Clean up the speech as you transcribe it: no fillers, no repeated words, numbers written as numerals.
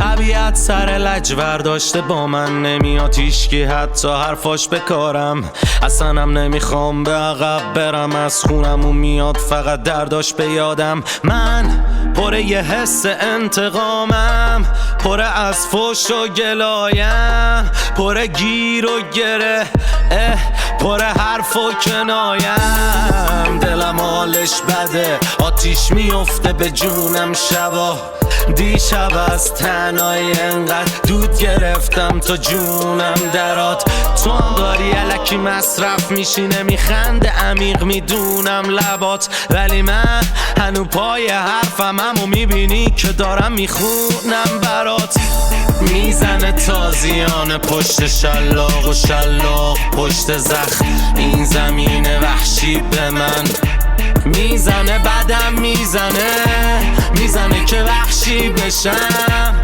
طبیعت سر لجور داشته با من نمیاد هیچکی حتی حرفاش بکارم. اصلاًم نمیخوام به عقب برم، از خونمون میاد فقط درداش به یادم. من پر یه حس انتقامم، پر از فوش و گلایم، پر گیر و گره، پر حرف و کنایم. دلم حالش بده، آتیش میفته به جونم شبا. دیشب از تنهایی انقدر دود گرفتم تا جونم درات. تو هم داری الکی مصرف میشی، نمیخنده عمیق میدونم لبات، ولی من هنو پای حرفم همو میبینی که دارم میخونم برات. میزنه تازیانه پشت شلاق و شلاق پشت زخم، این زمین وحشی به من میزنه، بدم میزنه که وحشی بشم.